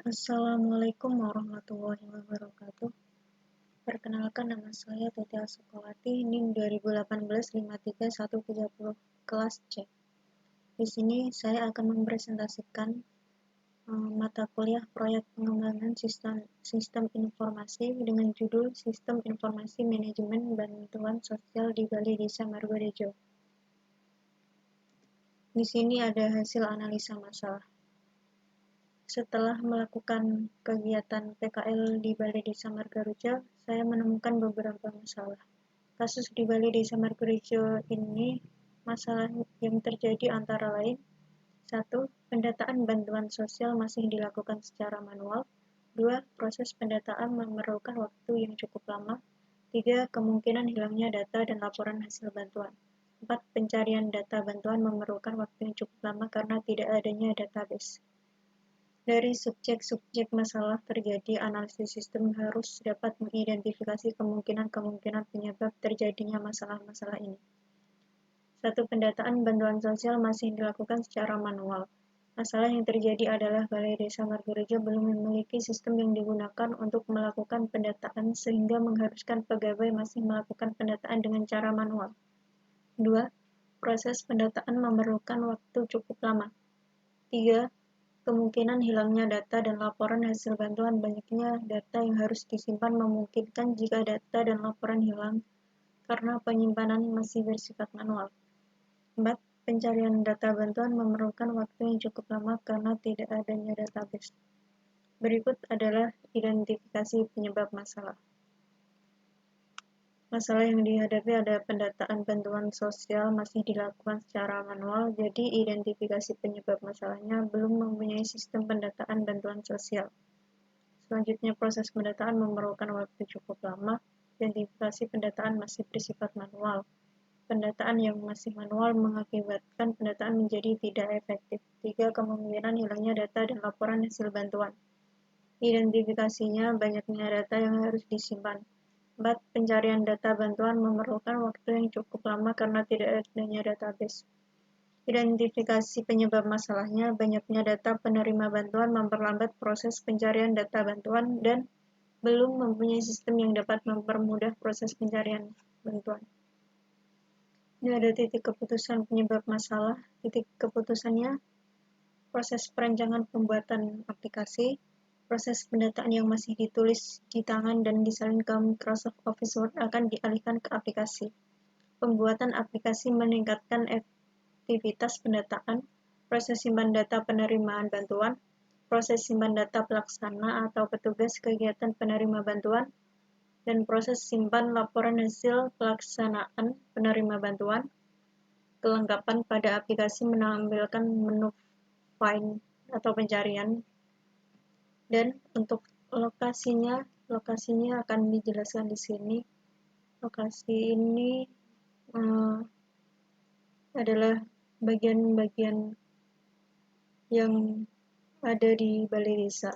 Assalamualaikum warahmatullahi wabarakatuh. Perkenalkan, nama saya Tuti Sukawati, NIM 2018-53130, kelas C. Di sini saya akan mempresentasikan mata kuliah proyek pengembangan sistem informasi dengan judul Sistem Informasi Manajemen Bantuan Sosial di Balai Desa Margorejo. Di sini ada hasil analisa masalah. Setelah melakukan kegiatan PKL di Balai Desa Margorejo, saya menemukan beberapa masalah. Kasus di Balai Desa Margorejo ini, masalah yang terjadi antara lain: 1. Pendataan bantuan sosial masih dilakukan secara manual. 2. Proses pendataan memerlukan waktu yang cukup lama. 3. Kemungkinan hilangnya data dan laporan hasil bantuan. 4. Pencarian data bantuan memerlukan waktu yang cukup lama karena tidak adanya database. Dari subjek-subjek masalah terjadi, analisis sistem harus dapat mengidentifikasi kemungkinan-kemungkinan penyebab terjadinya masalah-masalah ini. 1. Pendataan bantuan sosial masih dilakukan secara manual. Masalah yang terjadi adalah Balai Desa Margorejo belum memiliki sistem yang digunakan untuk melakukan pendataan sehingga mengharuskan pegawai masih melakukan pendataan dengan cara manual. 2. Proses pendataan memerlukan waktu cukup lama. 3. Kemungkinan hilangnya data dan laporan hasil bantuan. Banyaknya data yang harus disimpan memungkinkan jika data dan laporan hilang karena penyimpanan masih bersifat manual. 4. Pencarian data bantuan memerlukan waktu yang cukup lama karena tidak adanya database. Berikut adalah identifikasi penyebab masalah. Masalah yang dihadapi ada pendataan bantuan sosial masih dilakukan secara manual, jadi identifikasi penyebab masalahnya belum mempunyai sistem pendataan bantuan sosial. Selanjutnya, proses pendataan memerlukan waktu cukup lama. Identifikasi pendataan masih bersifat manual. Pendataan yang masih manual mengakibatkan pendataan menjadi tidak efektif. 3. Kemungkinan hilangnya data dan laporan hasil bantuan. Identifikasinya banyaknya data yang harus disimpan. 4. Pencarian data bantuan memerlukan waktu yang cukup lama karena tidak adanya database. Identifikasi penyebab masalahnya banyaknya data penerima bantuan memperlambat proses pencarian data bantuan dan belum mempunyai sistem yang dapat mempermudah proses pencarian bantuan. Ini ada titik keputusan penyebab masalah. Titik keputusannya: proses perancangan pembuatan aplikasi. Proses pendataan yang masih ditulis di tangan dan disalin ke Microsoft Office Word akan dialihkan ke aplikasi. Pembuatan aplikasi meningkatkan aktivitas pendataan. Proses simpan data penerimaan bantuan. Proses simpan data pelaksana atau petugas kegiatan penerima bantuan. Dan proses simpan laporan hasil pelaksanaan penerima bantuan. Kelengkapan pada aplikasi menampilkan menu find atau pencarian, dan untuk lokasinya akan dijelaskan di sini. Lokasi ini adalah bagian-bagian yang ada di balai desa,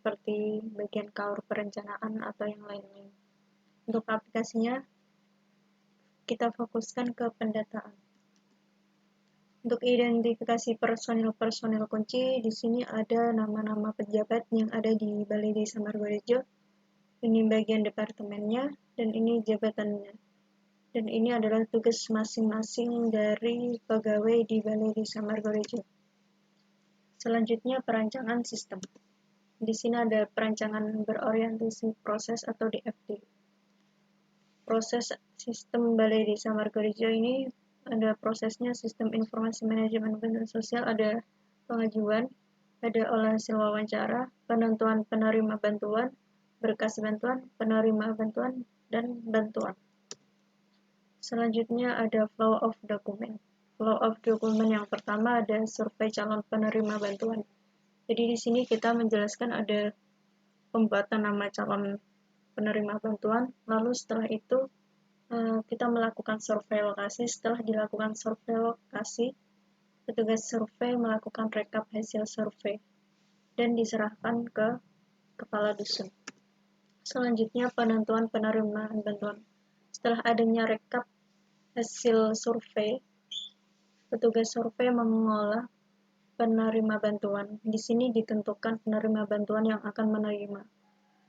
seperti bagian KAUR perencanaan atau yang lain-lain. Untuk aplikasinya, kita fokuskan ke pendataan. Untuk identifikasi personil kunci, di sini ada nama-nama pejabat yang ada di Balai Desa Margorejo. Ini bagian departemennya, dan ini jabatannya. Dan ini adalah tugas masing-masing dari pegawai di Balai Desa Margorejo. Selanjutnya, perancangan sistem. Di sini ada perancangan berorientasi proses atau DFD. Proses sistem Balai Desa Margorejo ini ada prosesnya: sistem informasi manajemen bantuan sosial, ada pengajuan, ada olah hasil wawancara, penentuan penerima bantuan, berkas bantuan, penerima bantuan, dan bantuan. Selanjutnya ada flow of document. Flow of document yang pertama ada survei calon penerima bantuan. Jadi di sini kita menjelaskan ada pembuatan nama calon penerima bantuan, lalu setelah itu kita melakukan survei lokasi. Setelah dilakukan survei lokasi, petugas survei melakukan rekap hasil survei dan diserahkan ke kepala dusun. Selanjutnya, penentuan penerimaan bantuan. Setelah adanya rekap hasil survei, petugas survei mengolah penerima bantuan. Di sini ditentukan penerima bantuan yang akan menerima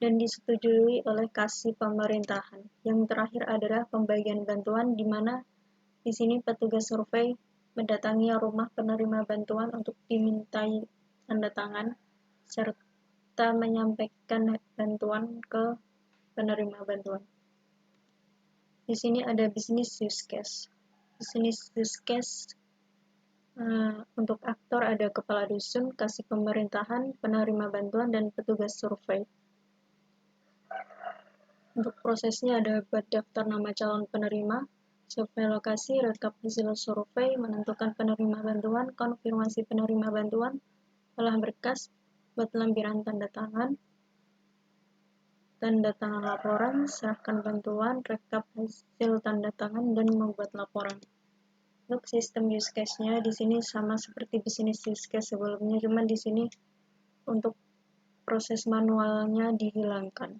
dan disetujui oleh Kasih Pemerintahan. Yang terakhir adalah pembagian bantuan, di mana di sini petugas survei mendatangi rumah penerima bantuan untuk dimintai tanda tangan serta menyampaikan bantuan ke penerima bantuan. Di sini ada business use case. Business use case untuk aktor ada kepala dusun, kasih pemerintahan, penerima bantuan, dan petugas survei. Untuk prosesnya ada buat daftar nama calon penerima, survei lokasi, rekap hasil survei, menentukan penerima bantuan, konfirmasi penerima bantuan, olah berkas, buat lampiran tanda tangan laporan, serahkan bantuan, rekap hasil tanda tangan, dan membuat laporan. Untuk sistem use case-nya di sini sama seperti business use case sebelumnya, cuma di sini untuk proses manualnya dihilangkan.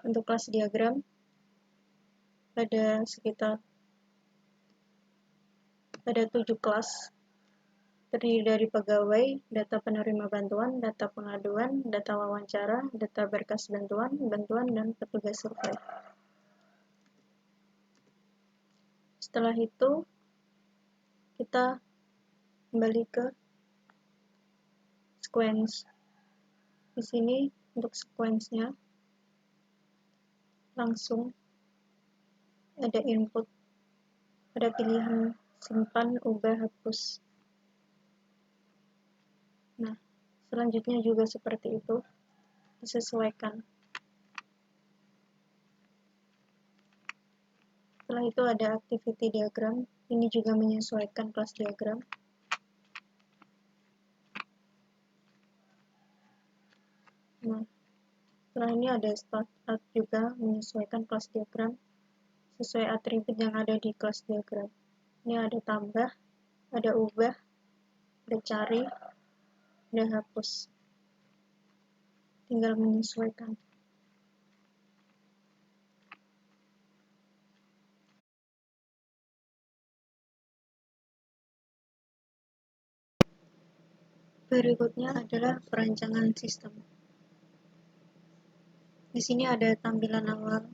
Untuk kelas diagram ada 7 kelas, terdiri dari pegawai, data penerima bantuan, data pengaduan, data wawancara, data berkas bantuan, dan petugas survei. Setelah itu kita kembali ke sequence. Di sini untuk sequence-nya langsung ada input, ada pilihan simpan, ubah, hapus. Nah, selanjutnya juga seperti itu, disesuaikan. Setelah itu ada activity diagram, ini juga menyesuaikan kelas diagram. Nah, setelah ini ada start out juga menyesuaikan kelas diagram sesuai atribut yang ada di kelas diagram. Ini ada tambah, ada ubah, ada cari, ada hapus. Tinggal menyesuaikan. Berikutnya adalah perancangan sistem. Di sini ada tampilan awal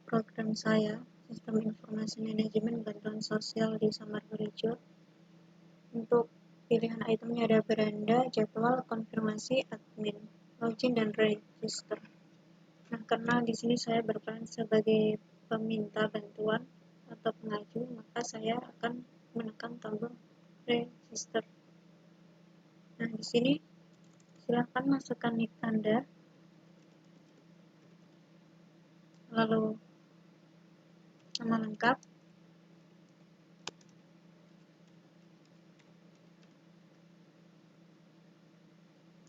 program saya, Sistem Informasi Manajemen Bantuan Sosial di Samarinda. Untuk pilihan itemnya ada beranda, jadwal, konfirmasi, admin, login, dan register. Nah, karena di sini saya berperan sebagai peminta bantuan atau pengaju, maka saya akan menekan tombol register. Nah, di sini silakan masukkan NIK Anda, lalu nama lengkap,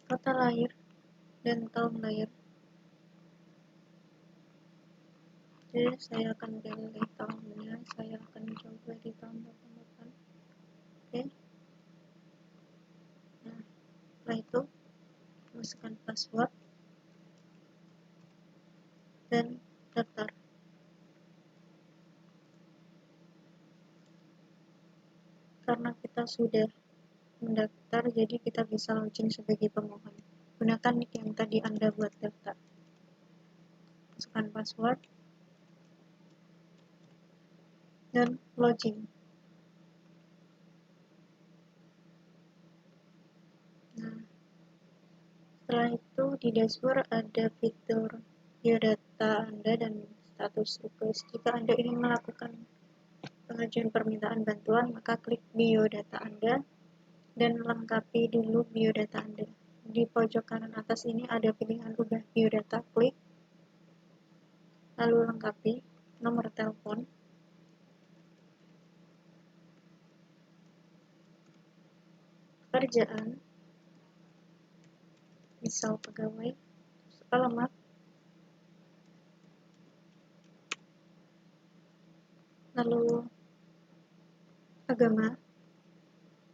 kota lahir, dan tahun lahir. Jadi saya akan pilih tahunnya, saya akan coba di tahun 88. Oke. Nah, setelah itu masukkan password dan daftar. Karena kita sudah mendaftar, jadi kita bisa login sebagai pemohon. Gunakan nick yang tadi Anda buat daftar. Masukkan password dan login. Nah, setelah itu di dashboard ada fitur biodata Anda dan status request. Jika Anda ingin melakukan pengajuan permintaan bantuan, maka klik biodata Anda dan lengkapi dulu biodata Anda. Di pojok kanan atas ini ada pilihan ubah biodata, klik, lalu lengkapi nomor telepon, pekerjaan, misal pegawai, alamat, lalu agama,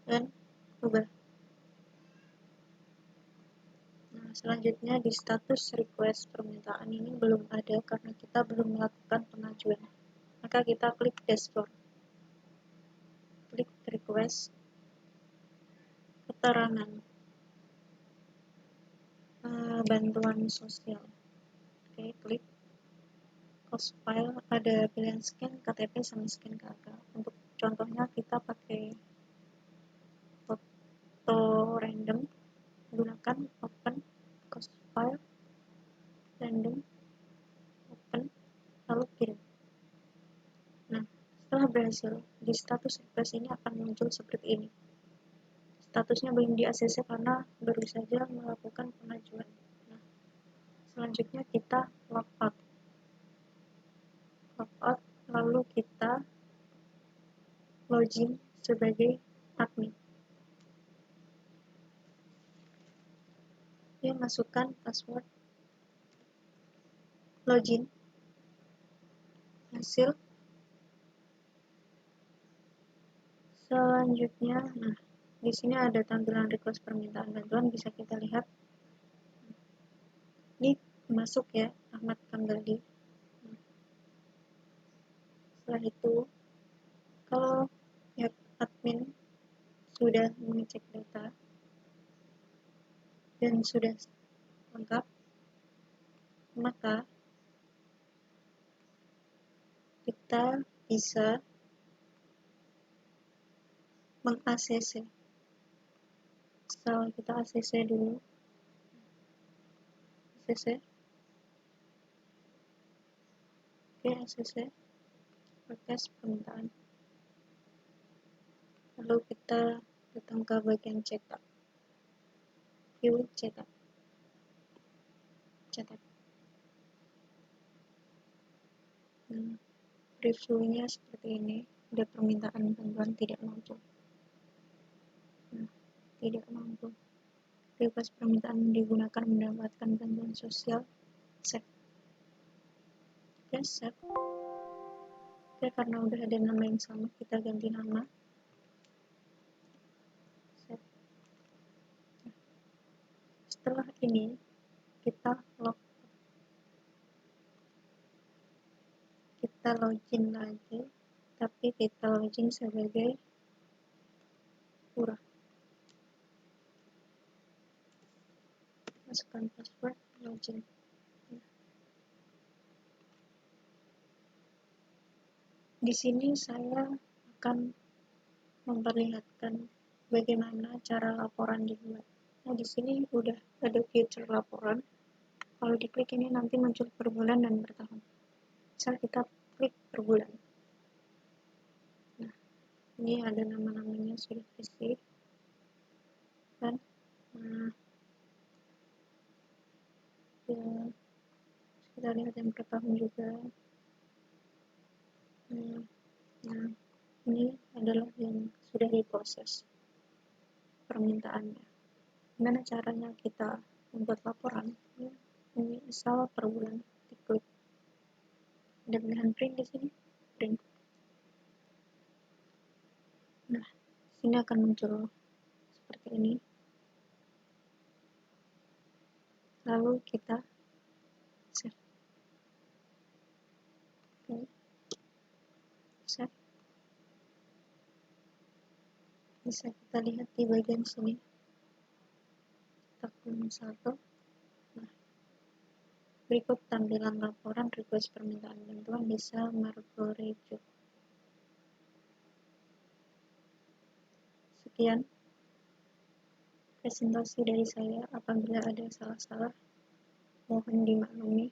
dan ubah. Nah, selanjutnya di status request permintaan ini belum ada karena kita belum melakukan pengajuan. Maka kita klik dashboard, klik request, keterangan bantuan sosial. Oke, klik cost file, ada pilihan scan KTP sama scan KK. Untuk contohnya kita pakai foto random, gunakan open cost file random, open, lalu kirim. Nah, setelah berhasil, di status request ini akan muncul seperti ini. Statusnya belum di ACC karena baru saja melakukan pengajuan. Nah, selanjutnya kita logout, lalu kita login sebagai admin. Oke, masukkan password, login, hasil. Selanjutnya, nah, di sini ada tampilan request permintaan bantuan, bisa kita lihat. Ini masuk ya, Ahmad Kamgali. Nah, setelah itu, kalau admin sudah mengecek data dan sudah lengkap, maka kita bisa meng-ACC. Setelah kita ACC dulu, ACC, oke, ACC, request permintaan. Lalu kita datang ke bagian cetak, view cetak, Nah, reviewnya seperti ini, ada permintaan bantuan tidak mampu. Nah, tidak mampu. Request permintaan digunakan mendapatkan bantuan sosial. Save. Oke, save. Oke, karena udah ada nama yang sama, kita ganti nama. Save. Nah, setelah ini, kita login lagi, tapi kita login sebagai lurah. Masukkan password, login. Di sini saya akan memperlihatkan bagaimana cara laporan dibuat. Nah, di sini udah ada fitur laporan. Kalau diklik ini nanti muncul per bulan dan per tahun. Misal kita klik per bulan. Nah, ini ada nama-namanya sudah terisi. Dan ya, kita lihat yang per tahun juga. Nah, ini adalah yang sudah diproses permintaannya. Gimana caranya kita membuat laporan? Ini misal per bulan, diklik. Ada pilihan print di sini, print. Nah, sini akan muncul seperti ini. Lalu kita save. Oke. Save. Bisa kita lihat di bagian sini. Kita klik 1. Nah, berikut tampilan laporan request permintaan bantuan desa Margorejo. Sekian presentasi dari saya. Apabila ada salah-salah, mohon dimaklumi.